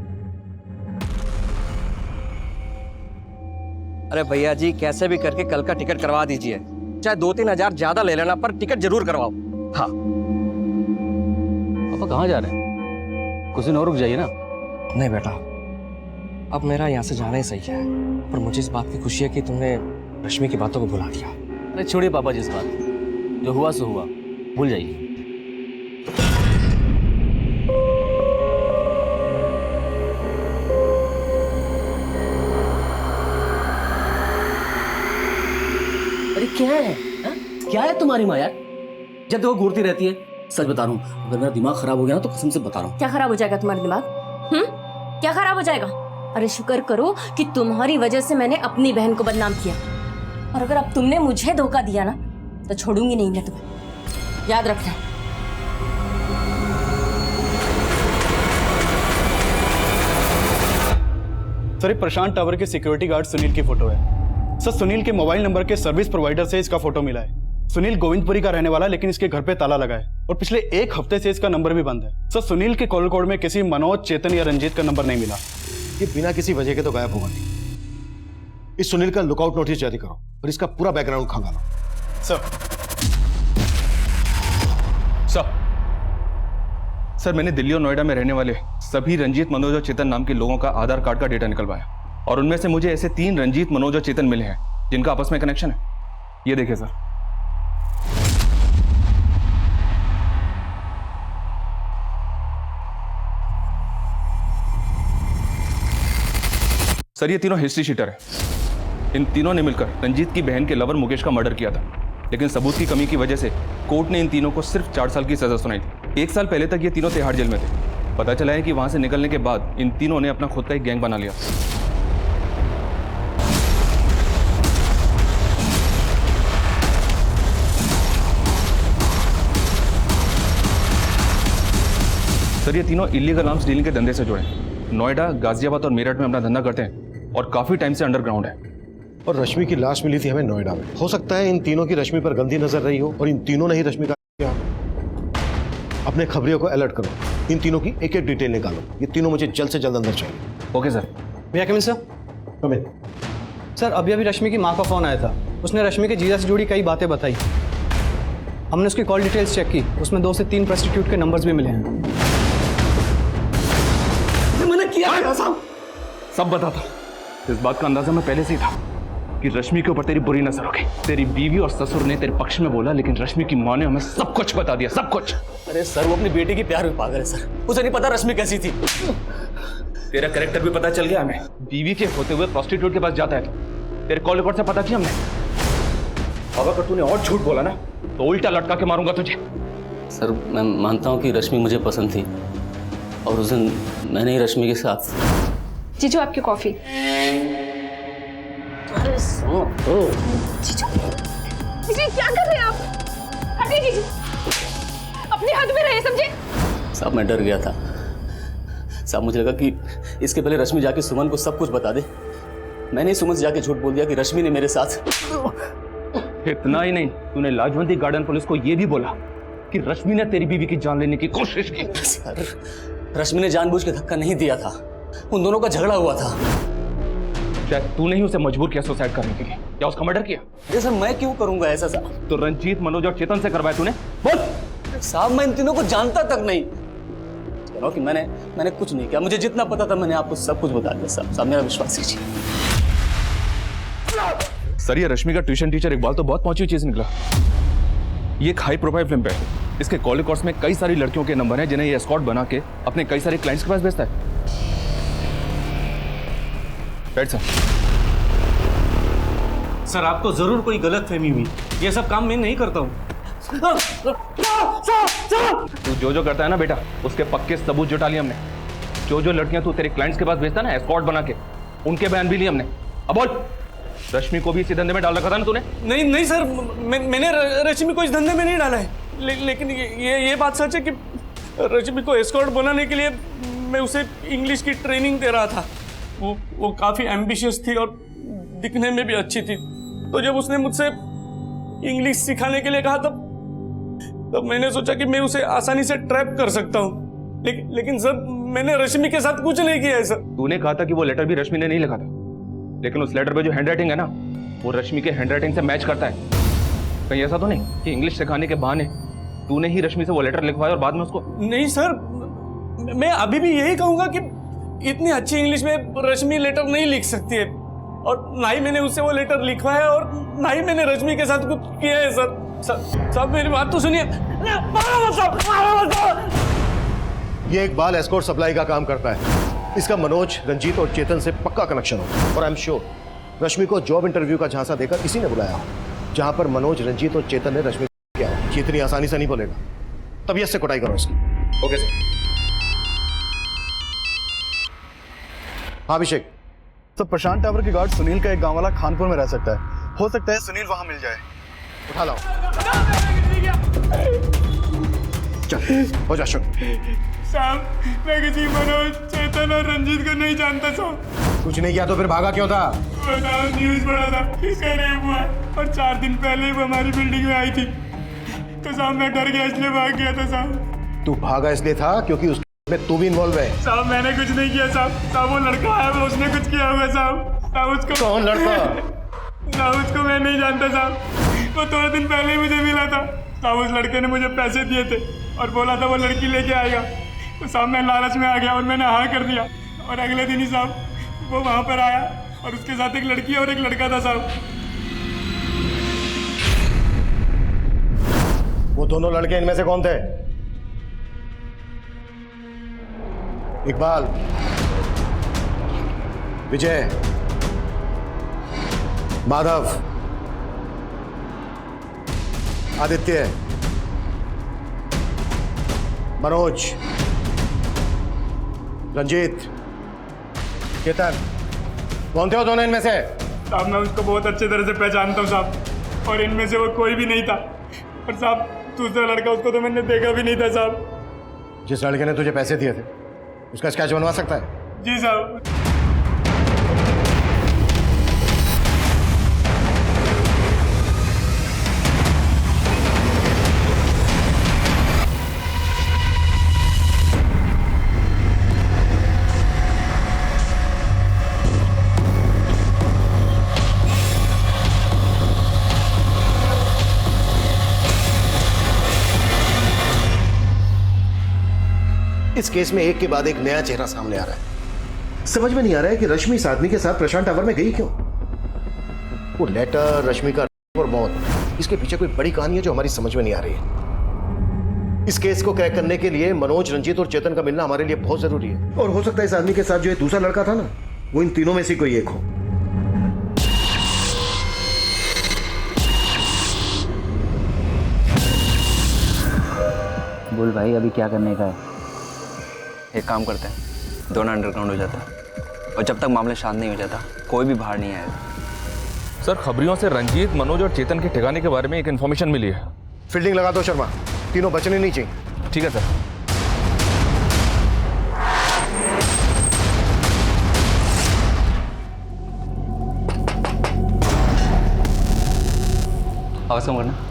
अरे भैया जी, कैसे भी करके कल का टिकट करवा दीजिए, चाहे 2-3 हजार ज्यादा ले लेना, पर टिकट जरूर करवाओ। हाँ। पापा कहाँ जा रहे हैं? कुछ दिन और रुक जाइए ना। नहीं बेटा, अब मेरा यहाँ से जाना ही सही है, पर मुझे इस बात की खुशी है कि तुमने रश्मि की बातों को भुला दिया। अरे छोड़िए पापा जी इस बात, जो हुआ सो हुआ, भूल जाइए। अरे क्या है हा? क्या है तुम्हारी माँ यार? जब देखो घूरती रहती है। सच बता रहा हूँ, अगर मेरा दिमाग खराब हो गया ना तो कसम से बता रहा हूँ। क्या खराब हो जाएगा तुम्हारा दिमाग? क्या खराब हो जाएगा? अरे शुक्र करो कि तुम्हारी वजह से मैंने अपनी बहन को बदनाम किया, और अगर अब तुमने मुझे धोखा दिया ना तो छोड़ूंगी नहीं मैं तुम्हें, याद रखना। सर, ये प्रशांत टावर के सिक्योरिटी गार्ड सुनील की फोटो है। सर, सुनील के मोबाइल नंबर के सर्विस प्रोवाइडर से इसका फोटो मिला है। सुनील गोविंदपुरी का रहने वाला, लेकिन इसके घर पे ताला लगा है और पिछले 1 हफ्ते से इसका नंबर भी बंद है। सर, सुनील के कॉल कोड में किसी मनोज, चेतन या रंजीत का नंबर नहीं मिला। ये बिना किसी वजह के तो गायब होगा नहीं। इस सुनील का लुकआउट नोटिस जारी करो और इसका पूरा बैकग्राउंड खंगालो। सर, मैंने दिल्ली और नोएडा में रहने वाले सभी रंजीत, मनोज और चेतन नाम के लोगों का आधार कार्ड का डेटा निकलवाया, और उनमें से मुझे ऐसे 3 रंजीत, मनोज और चेतन मिले हैं जिनका आपस में कनेक्शन है। ये देखिए सर। सर, ये तीनों हिस्ट्री शीटर है। इन तीनों ने मिलकर रंजीत की बहन के लवर मुकेश का मर्डर किया था, लेकिन सबूत की कमी की वजह से कोर्ट ने इन तीनों को सिर्फ 4 साल की सजा सुनाई थी। 1 साल पहले तक ये तीनों तिहाड़ जेल में थे। पता चला है कि वहां से निकलने के बाद इन तीनों ने अपना खुद का एक गैंग बना लिया। सर, ये तीनों इलीगल आर्म्स डीलिंग के धंधे से जुड़े हैं। नोएडा, गाजियाबाद और मेरठ में अपना धंधा करते हैं और काफी टाइम से अंडरग्राउंड है। और रश्मि की लाश मिली थी हमें नोएडा में। हो सकता है इन तीनों की रश्मि पर गंदी नजर रही हो और इन तीनों ने ही रश्मि का किया। अपने खबरियों को अलर्ट करो, इन तीनों की एक-एक डिटेल निकालो। ये तीनों मुझे जल्द से जल्द अंदर चाहिए। Okay sir. भैया कमिन सर। कमिन। सर, अभी रश्मि की माँ का फ़ोन आया था। उसने रश्मि के जीजा से जुड़ी कई बातें बताई। हमने उसकी कॉल डिटेल्स चेक की, उसमें 2 से 3 प्रोस्टिट्यूट के नंबर्स भी मिले हैं। मैंने किया सब बता था। इस बात का अंदाजा मैं पहले से ही था कि रश्मि के ऊपर तेरी बुरी नजर हो गई। तेरी बीवी और ससुर ने तेरे पक्ष में बोला, लेकिन रश्मि की माँ ने हमें सब कुछ बता दिया, सब कुछ। अरे सर, वो अपनी बेटी की प्यार में पागल है सर। उसे नहीं पता रश्मि कैसी थी। तेरा कैरेक्टर भी पता चल गया हमें। बीवी के होते हुए प्रोस्टिट्यूट के पास जाता है तो तेरे कॉल रिकॉर्ड से पता किया हमने। अब अगर तूने और झूठ बोला ना तो उल्टा लटका के मारूंगा तुझे। सर, मैं मानता हूँ कि रश्मि मुझे पसंद थी, और उस दिन मैंने ही रश्मि के साथ। जीजू, आपकी कॉफी। जीजू, जीजू क्या कर रहे हैं आप? हटिए जीजू, अपनी हद में रहे, समझे? साहब मैं डर गया था साहब, मुझे लगा कि इसके पहले रश्मि जाके सुमन को सब कुछ बता दे। मैंने सुमन से जाके झूठ बोल दिया कि रश्मि ने मेरे साथ। इतना ही नहीं, तूने लाजवंती गार्डन पुलिस को यह भी बोला कि रश्मि ने तेरी बीवी की जान लेने की कोशिश की। सर, रश्मि ने जानबूझ के धक्का नहीं दिया था, उन दोनों का झगड़ा हुआ था। शायद तूने ही उसे मजबूर किया सुसाइड करने के लिए, या उसका मर्डर किया? ये सर मैं क्यों करूंगा ऐसा साहब? तो रंजीत, मनोज और चेतन से करवाया तूने? बोल साहब, मैं इन तीनों को जानता तक नहीं। कह रहा हूं कि मैंने कुछ नहीं किया, मुझे जितना पता था मैंने आपको सब कुछ बता दिया साहब। साहब मेरा विश्वास कीजिए। सर ये रश्मि का ट्यूशन टीचर इकबाल तो बहुत पहुंची हुई चीज निकला। ये एक हाई प्रोफाइल फिल्म पे है। इसके कॉल कोर्स में कई सारी लड़कियों के नंबर हैं जिन्हें ये एस्कॉर्ट बना के अपने कई सारे क्लाइंट्स के पास भेजता है। बैठ सर, आपको जरूर कोई गलत फहमी हुई। ये सब काम मैं नहीं करता हूँ। तू जो करता है ना बेटा, उसके पक्के सबूत जुटा लिए हमने। जो लड़कियां तू तेरे क्लाइंट्स के पास भेजता है ना एस्कॉर्ट बना के, उनके बयान भी लिए हमने। अब बोल, रश्मि को भी इसी धंधे में डाल रखा था ना तूने? नहीं सर, मैंने रश्मि को इस धंधे में नहीं डाला है। लेकिन ये बात सच है कि रश्मि को एस्कॉर्ट बनाने के लिए मैं उसे इंग्लिश की ट्रेनिंग दे रहा था। वो काफ़ी एम्बिशियस थी और दिखने में भी अच्छी थी। तो जब उसने मुझसे इंग्लिश सिखाने के लिए कहा तब मैंने सोचा कि मैं उसे आसानी से ट्रैप कर सकता हूँ। लेकिन सर, मैंने रश्मि के साथ कुछ नहीं किया है सर। तूने कहा था कि वो लेटर भी रश्मि ने नहीं लिखा था, लेकिन उस लेटर पे जो हैंडराइटिंग है ना, वो रश्मि के हैंडराइटिंग से मैच करता है। कहीं ऐसा तो नहीं कि इंग्लिश सिखाने के बहाने तूने ही रश्मि से वो लेटर लिखवाया और बाद में उसको? नहीं सर, मैं अभी भी यही कहूंगा कि इतनी अच्छी इंग्लिश में रश्मि लेटर नहीं लिख सकती है, और ना ही मैंने उससे वो लेटर लिखवाया और ना ही मैंने रश्मि के साथ कुछ किया है सर। साहब मेरी बात तो सुनिए। ये इकबाल एस्कॉर्ट सप्लाई का काम करता है। इसका मनोज, रंजीत और चेतन से पक्का कनेक्शन हो, और आई एम श्योर रश्मि को जॉब इंटरव्यू का झांसा देकर इसी ने बुलाया, जहां पर मनोज, रंजीत और चेतन ने रश्मि को किया। ये इतनी आसानी से नहीं बोलेगा, तबीयत से कुटाई करो इसकी। Okay sir. हाँ अभिषेक। सर प्रशांत टावर के गार्ड सुनील का एक गांव वाला खानपुर में रह सकता है। हो सकता है सुनील वहां मिल जाए। उठा लाओ। चल हो जा शुरू। साहब मैं किसी मनोज, चेतन और रंजीत को नहीं जानता साहब। कुछ नहीं किया तो फिर भागा क्यों था? न्यूज पढ़ा था इसका रेप हुआ और 4 दिन पहले वो हमारी बिल्डिंग में आई थी, तो साहब मैं डर गया इसलिए भाग गया था साहब। तू भागा इसलिए था क्योंकि उसमें तू भी इन्वॉल्व है? साहब मैंने कुछ नहीं किया साहब। वो लड़का है, वो उसने कुछ किया होगा साहब। उसको कौन लड़का? साहब उसको मैं नहीं जानता साहब। वो थोड़े दिन पहले ही मुझे मिला था साहब। उस लड़के ने मुझे पैसे दिए थे और बोला था वो लड़की लेके आएगा, तो साहब मैं लालच में आ गया और मैंने हाँ कर दिया, और अगले दिन ही साहब वो वहाँ पर आया और उसके साथ एक लड़की और एक लड़का था साहब। वो दोनों लड़के इनमें से कौन थे? इकबाल, विजय, माधव, आदित्य, मनोज, रंजीत, चेतन, कौन थे वो दोनों इनमें से? साहब मैं उसको बहुत अच्छे तरह से पहचानता हूँ साहब, और इनमें से वो कोई भी नहीं था। और साहब दूसरा लड़का, उसको तो मैंने देखा भी नहीं था साहब। जिस लड़के ने तुझे पैसे दिए थे उसका स्केच बनवा सकता है? जी साहब। इस केस में एक के बाद एक नया चेहरा सामने आ रहा है। समझ में नहीं आ रहा है कि रश्मि इस आदमी के साथ प्रशांत टावर में गई क्यों। वो लेटर, रश्मि का और मौत, इसके पीछे कोई बड़ी कहानी है जो हमारी समझ में नहीं आ रही है। इस केस को क्रैक करने के लिए मनोज, रंजीत और चेतन का मिलना हमारे लिए बहुत जरूरी है। और हो सकता है इस आदमी के साथ जो एक दूसरा लड़का था ना, वो इन तीनों में से कोई एक हो। बोल भाई, अभी क्या करने का है? एक काम करते हैं, दोनों अंडरग्राउंड हो जाता है, और जब तक मामला शांत नहीं हो जाता कोई भी बाहर नहीं आएगा। सर खबरियों से रंजीत, मनोज और चेतन के ठिकाने के बारे में एक इन्फॉर्मेशन मिली है। फील्डिंग लगा दो शर्मा, तीनों बचने नहीं चाहिए। ठीक है सर। पास कम करना।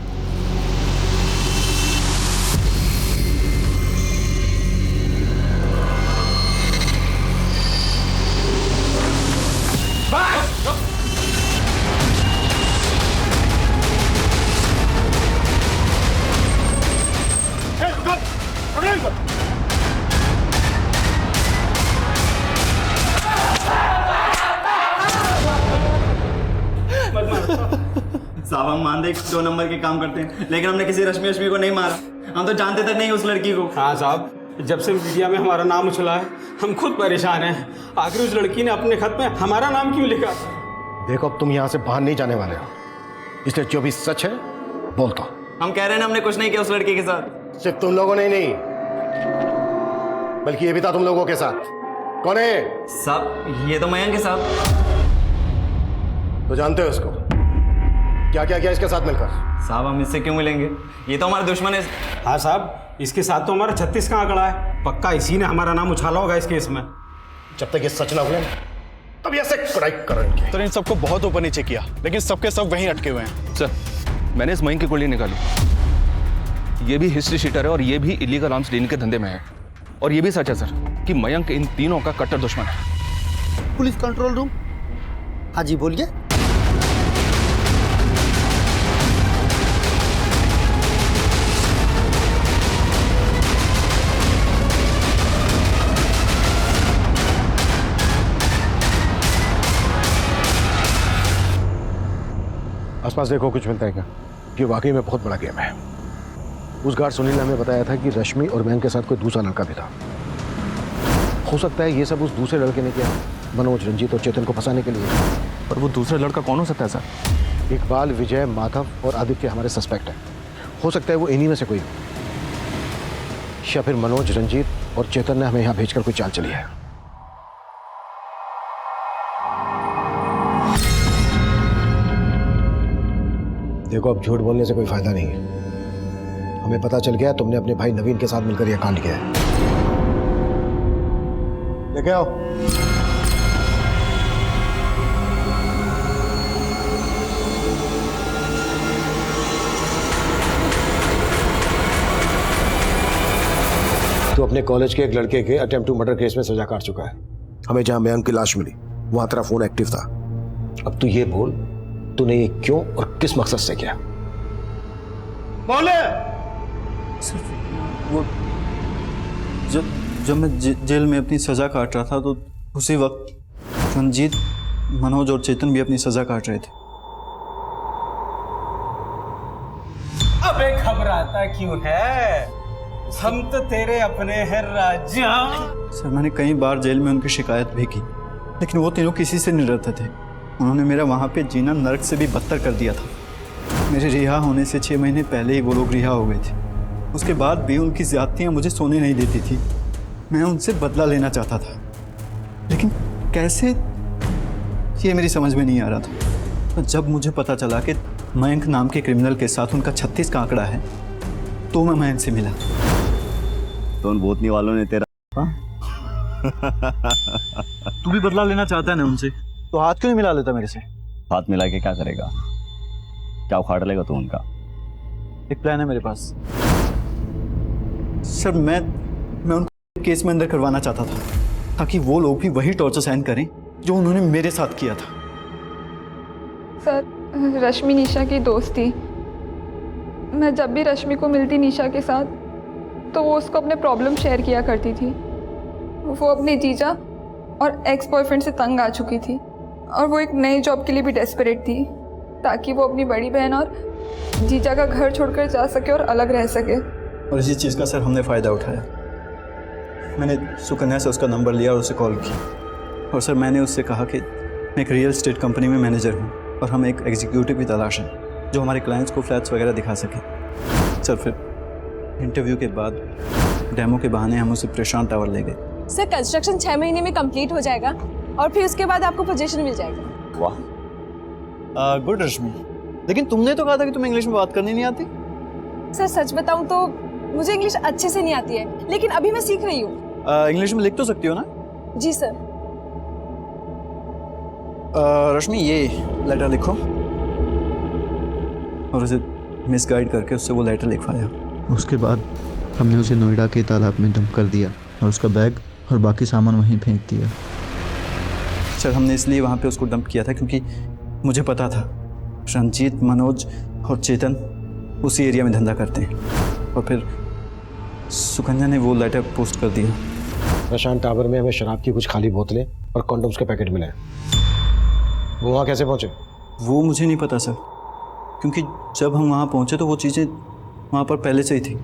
साहब हम मान 2 नंबर के काम करते हैं, लेकिन हमने किसी रश्मि को नहीं मारा। हम तो जानते तक नहीं उस लड़की को। हाँ साहब, जब से मीडिया में हमारा नाम उछला है हम खुद परेशान हैं। आखिर उस लड़की ने अपने खत में हमारा नाम क्यों लिखा? देखो अब तुम यहाँ से बाहर नहीं जाने वाले हो, इसलिए जो भी सच है बोल दो। हम कह रहे हैं ना हमने कुछ नहीं किया उस लड़की के साथ। सिर्फ तुम लोगों ने नहीं, बल्कि ये भी था तुम लोगों के साथ। कौन है? साहब ये तो मयंक है साहब। तो जानते हो उसको? क्या क्या किया इसके साथ मिलकर? साहब हम इससे क्यों मिलेंगे, ये तो हमारा दुश्मन है। हाँ साहब, इसके साथ तो हमारा 36 का आंकड़ा है। पक्का इसी ने हमारा नाम उछाला होगा इस केस में। जब तक ये सच ना हुए तब ऐसे कड़ाई करेंगे। सर इन सबको बहुत ऊपर नीचे किया, लेकिन सबके सब वहीं अटके हुए हैं। सर मैंने इस मयंक की कुंडली निकाली, ये भी हिस्ट्री शीटर है और ये भी इलीगल आर्म्स डीलिंग के धंधे में है। और ये भी सच है सर कि मयंक इन तीनों का कट्टर दुश्मन है। Police control room. हाँ जी बोलिए। आसपास देखो कुछ मिलता है क्या? ये वाकई में बहुत बड़ा गेम है। उस गार्ड सुनील ने हमें बताया था कि रश्मि और मयंक के साथ कोई दूसरा लड़का भी था। हो सकता है ये सब उस दूसरे लड़के ने किया, मनोज, रंजीत और चेतन को फंसाने के लिए। पर वो दूसरा लड़का कौन हो सकता है सर? इकबाल, विजय, माधव और आदित्य हमारे सस्पेक्ट हैं। हो सकता है वो इन्हीं में से कोई हो, या फिर मनोज, रंजीत और चेतन ने हमें यहाँ भेजकर कोई चाल चली है। देखो अब झूठ बोलने से कोई फायदा नहीं है। हमें पता चल गया तुमने अपने भाई नवीन के साथ मिलकर यह कांड किया है। लेके आओ। तो अपने कॉलेज के एक लड़के के अटेम्प्ट टू मर्डर केस में सजा काट चुका है। हमें जहां मयंक की लाश मिली वहां तेरा फोन एक्टिव था। अब तू ये बोल तूने ये क्यों और किस मकसद से किया? बोले। वो जब मैं जेल में अपनी सज़ा काट रहा था तो उसी वक्त रंजीत, मनोज और चेतन भी अपनी सज़ा काट रहे थे। अबे घबराता क्यों है? हम तो तेरे अपने हैं राजा। सर मैंने कई बार जेल में उनकी शिकायत भी की, लेकिन वो तीनों किसी से नहीं डरते थे। उन्होंने मेरा वहाँ पे जीना नर्क से भी बदतर कर दिया था। मेरे रिहा होने से 6 महीने पहले ही वो लोग रिहा हो गए थे। उसके बाद भी उनकी ज़्यादतियाँ मुझे सोने नहीं देती थी। मैं उनसे बदला लेना चाहता था, लेकिन कैसे ये मेरी समझ में नहीं आ रहा था। तो जब मुझे पता चला कि मयंक नाम के क्रिमिनल के साथ उनका 36 का आंकड़ा है, तो मैं मयंक से मिला। तो उन भूतनी वालों ने तेरा तू भी बदला लेना चाहता है ना उनसे, तो हाथ क्यों नहीं मिला लेता मेरे से? हाथ मिला के क्या करेगा? क्या उखाड़ लेगा तू उनका? एक प्लान है मेरे पास। सर मैं उनको केस में अंदर करवाना चाहता था, ताकि वो लोग भी वही टॉर्चर सहन करें जो उन्होंने मेरे साथ किया था। सर रश्मि निशा की दोस्त थी। मैं जब भी रश्मि को मिलती निशा के साथ, तो वो उसको अपने प्रॉब्लम शेयर किया करती थी। वो अपने जीजा और एक्स बॉयफ्रेंड से तंग आ चुकी थी, और वो एक नई जॉब के लिए भी डेस्परेट थी, ताकि वो अपनी बड़ी बहन और जीजा का घर छोड़कर जा सके और अलग रह सके। और इसी चीज़ का सर हमने फ़ायदा उठाया। मैंने सुकन्या से उसका नंबर लिया और उसे कॉल की, और सर मैंने उससे कहा कि मैं एक रियल एस्टेट कंपनी में मैनेजर हूँ और हमें एक एग्जीक्यूटिव की तलाश है जो हमारे क्लाइंट्स को फ्लैट्स वगैरह दिखा सके। सर फिर इंटरव्यू के बाद डेमो के बहाने हम उसे प्रशांत टावर ले गए। सर कंस्ट्रक्शन 6 महीने में कंप्लीट हो जाएगा और फिर उसके बाद आपको पोजीशन मिल जाएगी। वाह गुड रश्मि, लेकिन तुमने तो कहा था कि तुम्हें इंग्लिश में बात करनी नहीं आती। सर सच बताऊं तो मुझे इंग्लिश अच्छे से नहीं आती है, लेकिन अभी मैं सीख रही हूँ। इंग्लिश में लिख तो सकती हो ना? जी सर। रश्मि ये लेटर लिखो और उसे मिसगाइड करके उससे वो लेटर लिखवाया। उसके बाद हमने उसे नोएडा के तालाब में डंप कर दिया और उसका बैग और बाकी सामान वहीं फेंक दिया। सर हमने इसलिए वहाँ पे उसको डंप किया था क्योंकि मुझे पता था रंजीत, मनोज और चेतन उसी एरिया में धंधा करते हैं। और फिर सुकन्या ने वो लेटर पोस्ट कर दिया। प्रशांत टावर में हमें शराब की कुछ खाली बोतलें और कॉन्डम्स के पैकेट मिले। वो वहाँ कैसे पहुँचे? वो मुझे नहीं पता सर, क्योंकि जब हम वहाँ पहुँचे तो वो चीज़ें वहाँ पर पहले से ही थी।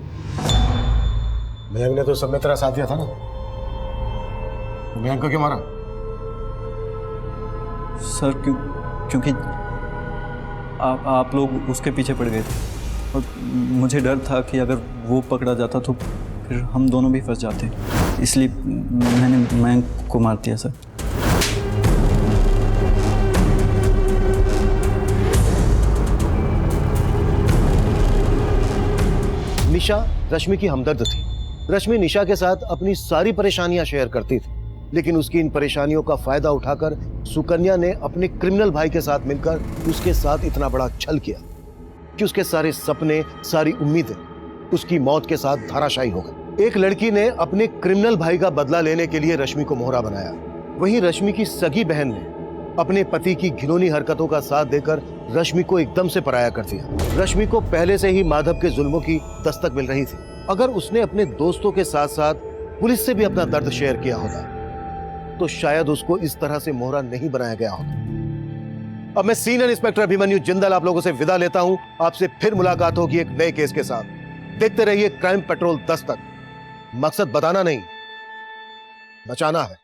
मयंक ने तो सब में तेरा साथ दिया था ना, मयंक को क्यों मारा? सर क्योंकि आप लोग उसके पीछे पड़ गए थे और मुझे डर था कि अगर वो पकड़ा जाता तो फिर हम दोनों भी फंस जाते, इसलिए मैंने मयंक को मार दिया सर। निशा रश्मि की हमदर्द थी। रश्मि निशा के साथ अपनी सारी परेशानियां शेयर करती थी, लेकिन उसकी इन परेशानियों का फायदा उठाकर सुकन्या ने अपने क्रिमिनल भाई के साथ मिलकर उसके साथ इतना बड़ा छल किया कि उसके सारे सपने, सारी उम्मीदें उसकी मौत के साथ धाराशायी हो गई। एक लड़की ने अपने क्रिमिनल भाई का बदला लेने के लिए रश्मि को मोहरा बनाया। वहीं रश्मि की सगी बहन ने अपने पति की घिनौनी हरकतों का साथ देकर रश्मि को एकदम से पराया कर दिया। रश्मि को पहले से ही माधव के जुल्मों की दस्तक मिल रही थी। अगर उसने अपने दोस्तों के साथ साथ पुलिस से भी अपना दर्द शेयर किया होता तो शायद उसको इस तरह से मोहरा नहीं बनाया गया होता। अब मैं सीनियर इंस्पेक्टर अभिमन्यु जिंदल आप लोगों से विदा लेता हूं। आपसे फिर मुलाकात होगी एक नए केस के साथ। देखते रहिए क्राइम पेट्रोल दस्तक। मकसद बताना नहीं, बचाना है।